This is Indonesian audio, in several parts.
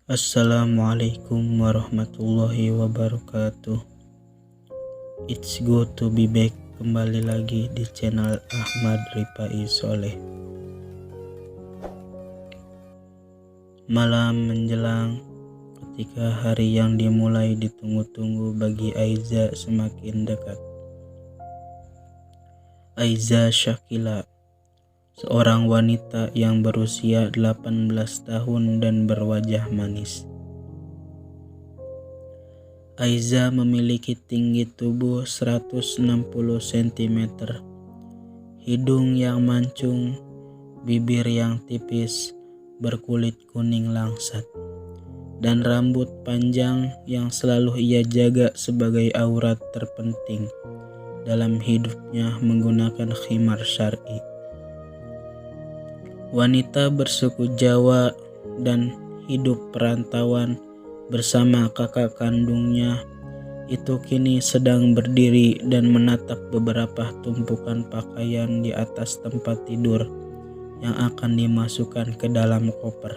Assalamualaikum warahmatullahi wabarakatuh. It's good to be back. Kembali lagi di channel Ahmad Rifai Soleh. Malam menjelang ketika hari yang dimulai ditunggu-tunggu bagi Aiza semakin dekat. Aiza Shakila, seorang wanita yang berusia 18 tahun dan berwajah manis. Aiza memiliki tinggi tubuh 160 cm, hidung yang mancung, bibir yang tipis, berkulit kuning langsat, dan rambut panjang yang selalu ia jaga sebagai aurat terpenting dalam hidupnya menggunakan khimar syar'i. Wanita bersuku Jawa dan hidup perantauan bersama kakak kandungnya itu kini sedang berdiri dan menatap beberapa tumpukan pakaian di atas tempat tidur yang akan dimasukkan ke dalam koper.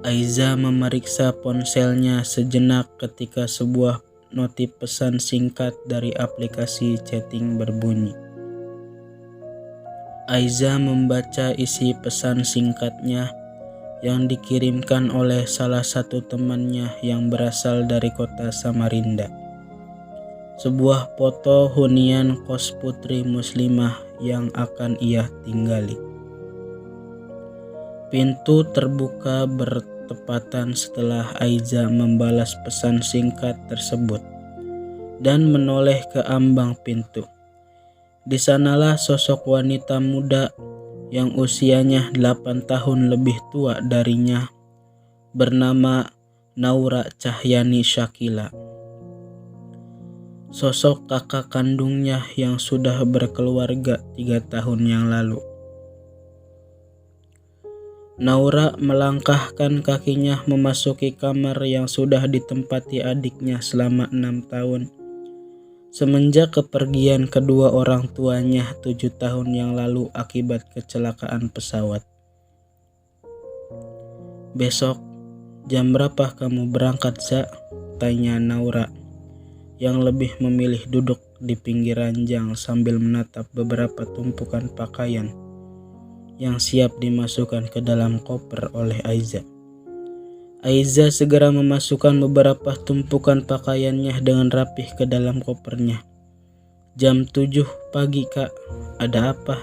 Aiza memeriksa ponselnya sejenak ketika sebuah notif pesan singkat dari aplikasi chatting berbunyi. Aiza membaca isi pesan singkatnya yang dikirimkan oleh salah satu temannya yang berasal dari kota Samarinda. Sebuah foto hunian kos putri muslimah yang akan ia tinggali. Pintu terbuka bertepatan setelah Aiza membalas pesan singkat tersebut dan menoleh ke ambang pintu. Di sanalah sosok wanita muda yang usianya 8 tahun lebih tua darinya, bernama Naura Cahyani Shakila. Sosok kakak kandungnya yang sudah berkeluarga 3 tahun yang lalu. Naura melangkahkan kakinya memasuki kamar yang sudah ditempati adiknya selama 6 tahun. Semenjak kepergian kedua orang tuanya 7 tahun yang lalu akibat kecelakaan pesawat. "Besok jam berapa kamu berangkat, Za?" tanya Naura yang lebih memilih duduk di pinggir ranjang sambil menatap beberapa tumpukan pakaian yang siap dimasukkan ke dalam koper oleh Aiza. Aiza segera memasukkan beberapa tumpukan pakaiannya dengan rapih ke dalam kopernya. "Jam 7 pagi, Kak. Ada apa?"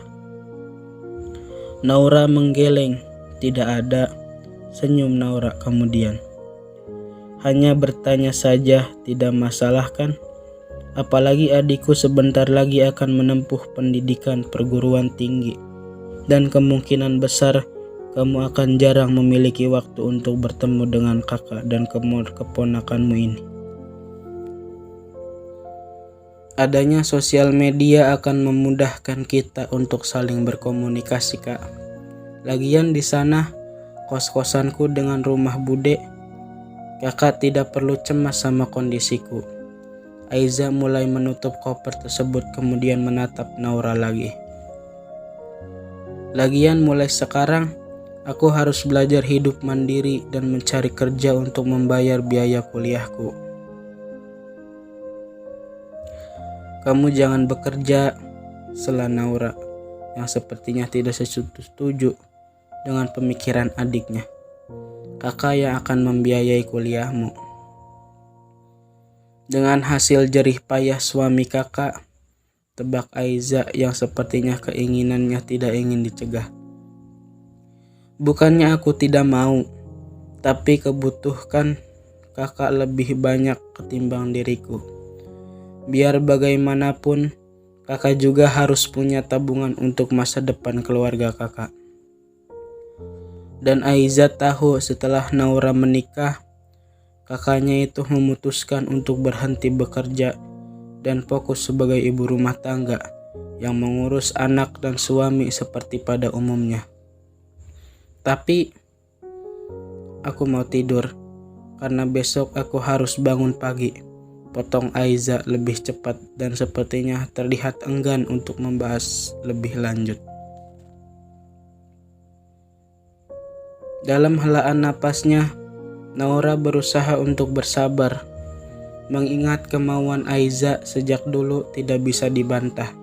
Naura menggeleng. "Tidak ada," senyum Naura kemudian. "Hanya bertanya saja, tidak masalah kan? Apalagi adikku sebentar lagi akan menempuh pendidikan perguruan tinggi, dan kemungkinan besar kamu akan jarang memiliki waktu untuk bertemu dengan kakak dan keponakanmu ini. Adanya sosial media akan memudahkan kita untuk saling berkomunikasi, Kak. Lagian di sana kos-kosanku dengan rumah bude. Kakak tidak perlu cemas sama kondisiku." Aiza mulai menutup koper tersebut kemudian menatap Naura lagi. "Lagian mulai sekarang aku harus belajar hidup mandiri dan mencari kerja untuk membayar biaya kuliahku." "Kamu jangan bekerja," sela Naura yang sepertinya tidak setuju dengan pemikiran adiknya. "Kakak yang akan membiayai kuliahmu." "Dengan hasil jerih payah suami kakak," tebak Aiza yang sepertinya keinginannya tidak ingin dicegah. "Bukannya aku tidak mau, tapi kebutuhan kakak lebih banyak ketimbang diriku. Biar bagaimanapun, kakak juga harus punya tabungan untuk masa depan keluarga kakak." Dan Aiza tahu setelah Naura menikah, kakaknya itu memutuskan untuk berhenti bekerja dan fokus sebagai ibu rumah tangga yang mengurus anak dan suami seperti pada umumnya. "Tapi aku mau tidur karena besok aku harus bangun pagi," potong Aiza lebih cepat dan sepertinya terlihat enggan untuk membahas lebih lanjut. Dalam helaan napasnya, Naura berusaha untuk bersabar, mengingat kemauan Aiza sejak dulu tidak bisa dibantah.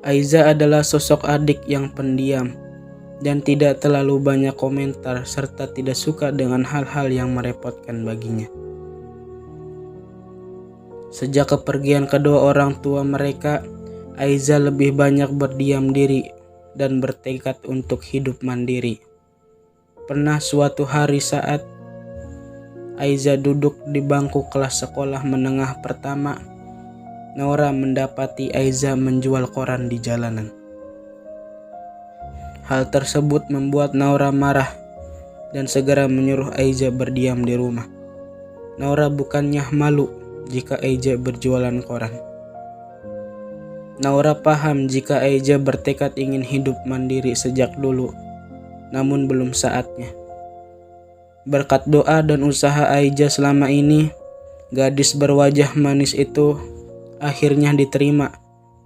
Aiza adalah sosok adik yang pendiam dan tidak terlalu banyak komentar serta tidak suka dengan hal-hal yang merepotkan baginya. Sejak kepergian kedua orang tua mereka, Aiza lebih banyak berdiam diri dan bertekad untuk hidup mandiri. Pernah suatu hari saat Aiza duduk di bangku kelas sekolah menengah pertama, Naura mendapati Aiza menjual koran di jalanan. Hal tersebut membuat Naura marah dan segera menyuruh Aiza berdiam di rumah. Naura bukannya malu jika Aiza berjualan koran. Naura paham jika Aiza bertekad ingin hidup mandiri sejak dulu, namun belum saatnya. Berkat doa dan usaha Aiza selama ini, gadis berwajah manis itu akhirnya diterima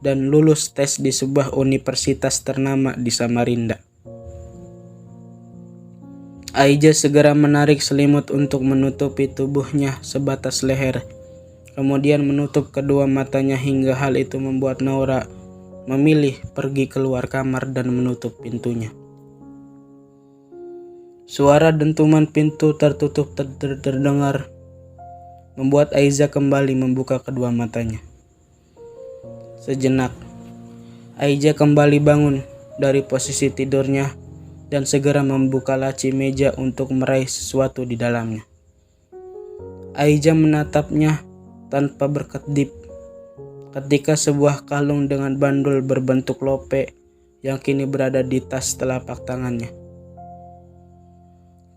dan lulus tes di sebuah universitas ternama di Samarinda. Aiza segera menarik selimut untuk menutupi tubuhnya sebatas leher, kemudian menutup kedua matanya hingga hal itu membuat Naura memilih pergi keluar kamar dan menutup pintunya. Suara dentuman pintu tertutup terdengar, membuat Aiza kembali membuka kedua matanya. Sejenak, Aiza kembali bangun dari posisi tidurnya dan segera membuka laci meja untuk meraih sesuatu di dalamnya. Aiza menatapnya tanpa berkedip ketika sebuah kalung dengan bandul berbentuk lope yang kini berada di tas telapak tangannya.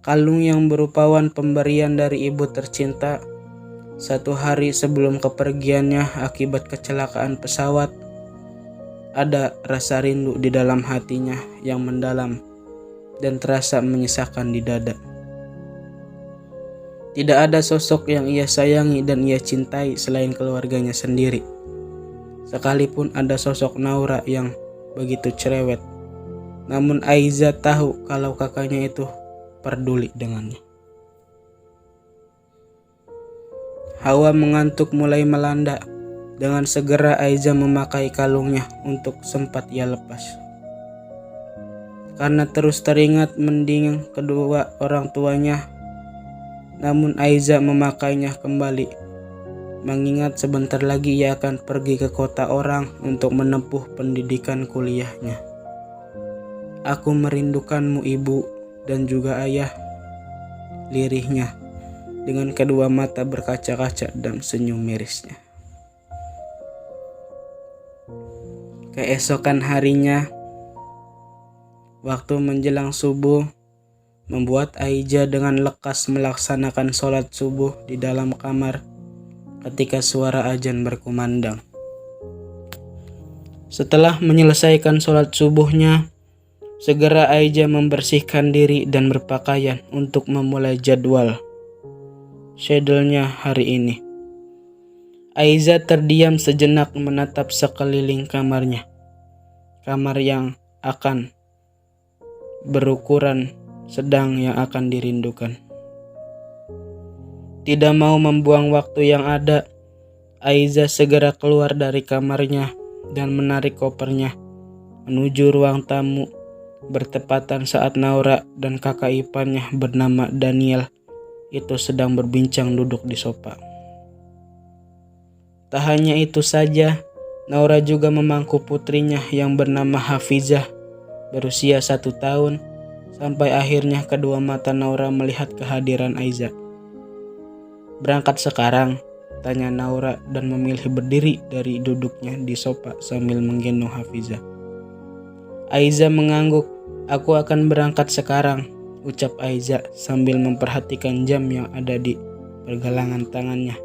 Kalung yang berupakan pemberian dari ibu tercinta. Satu hari sebelum kepergiannya akibat kecelakaan pesawat, ada rasa rindu di dalam hatinya yang mendalam dan terasa menyisakan di dada. Tidak ada sosok yang ia sayangi dan ia cintai selain keluarganya sendiri. Sekalipun ada sosok Naura yang begitu cerewet, namun Aiza tahu kalau kakaknya itu peduli dengannya. Hawa mengantuk mulai melanda. Dengan segera Aiza memakai kalungnya untuk sempat ia lepas. Karena terus teringat mending kedua orang tuanya, namun Aiza memakainya kembali. Mengingat sebentar lagi ia akan pergi ke kota orang untuk menempuh pendidikan kuliahnya. Aku merindukanmu ibu dan juga ayah, lirihnya dengan kedua mata berkaca-kaca dan senyum mirisnya. Keesokan harinya, waktu menjelang subuh, membuat Aiza dengan lekas melaksanakan sholat subuh di dalam kamar ketika suara azan berkumandang. Setelah menyelesaikan sholat subuhnya, segera Aiza membersihkan diri dan berpakaian untuk memulai jadwal schedule-nya hari ini. Aiza terdiam sejenak menatap sekeliling kamarnya. Kamar yang akan berukuran sedang yang akan dirindukan. Tidak mau membuang waktu yang ada, Aiza segera keluar dari kamarnya dan menarik kopernya menuju ruang tamu, bertepatan saat Naura dan kakak iparnya bernama Daniel itu sedang berbincang duduk di sofa. Tak hanya itu saja, Naura juga memangku putrinya yang bernama Hafizah berusia 1 tahun, sampai akhirnya kedua mata Naura melihat kehadiran Aiza. "Berangkat sekarang?" tanya Naura dan memilih berdiri dari duduknya di sofa sambil menggendong Hafizah. Aiza mengangguk. "Aku akan berangkat sekarang," ucap Aiza sambil memperhatikan jam yang ada di pergelangan tangannya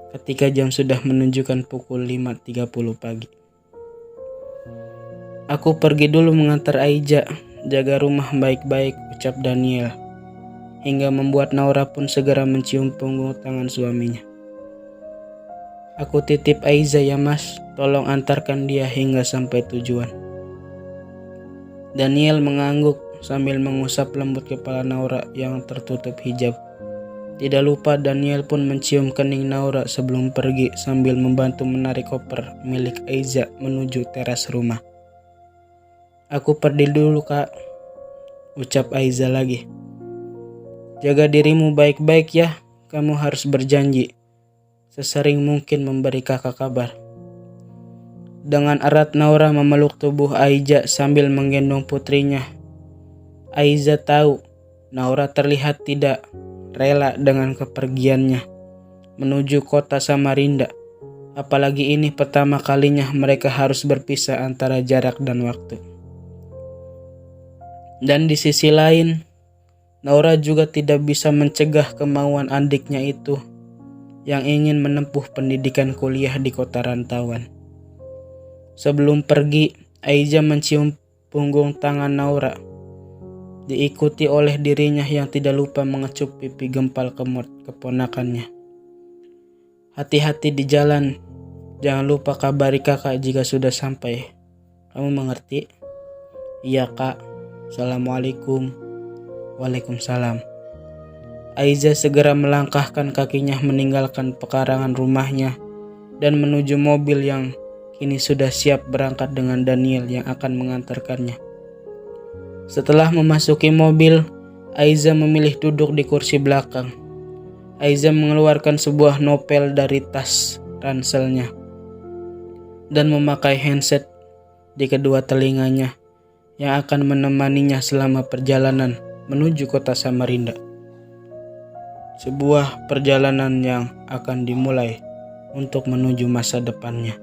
ketika jam sudah menunjukkan pukul 5.30 pagi. "Aku pergi dulu mengantar Aiza, jaga rumah baik-baik," ucap Daniel, hingga membuat Naura pun segera mencium punggung tangan suaminya. "Aku titip Aiza ya mas, tolong antarkan dia hingga sampai tujuan." Daniel mengangguk sambil mengusap lembut kepala Naura yang tertutup hijab. Tidak lupa Daniel pun mencium kening Naura sebelum pergi sambil membantu menarik koper milik Aiza menuju teras rumah. "Aku pergi dulu, Kak," ucap Aiza lagi. "Jaga dirimu baik-baik ya, kamu harus berjanji sesering mungkin memberi kakak kabar." Dengan erat Naura memeluk tubuh Aiza sambil menggendong putrinya. Aiza tahu Naura terlihat tidak rela dengan kepergiannya menuju kota Samarinda. Apalagi ini pertama kalinya mereka harus berpisah antara jarak dan waktu. Dan di sisi lain, Naura juga tidak bisa mencegah kemauan adiknya itu yang ingin menempuh pendidikan kuliah di kota rantauan. Sebelum pergi, Aiza mencium punggung tangan Naura, diikuti oleh dirinya yang tidak lupa mengecup pipi gempal kemot keponakannya. "Hati-hati di jalan, jangan lupa kabari kakak jika sudah sampai. Kamu mengerti?" "Iya, Kak. Assalamualaikum." "Waalaikumsalam." Aiza segera melangkahkan kakinya meninggalkan pekarangan rumahnya dan menuju mobil yang kini sudah siap berangkat dengan Daniel yang akan mengantarkannya. Setelah memasuki mobil, Aiza memilih duduk di kursi belakang. Aiza mengeluarkan sebuah novel dari tas ranselnya dan memakai handset di kedua telinganya yang akan menemaninya selama perjalanan menuju kota Samarinda. Sebuah perjalanan yang akan dimulai untuk menuju masa depannya.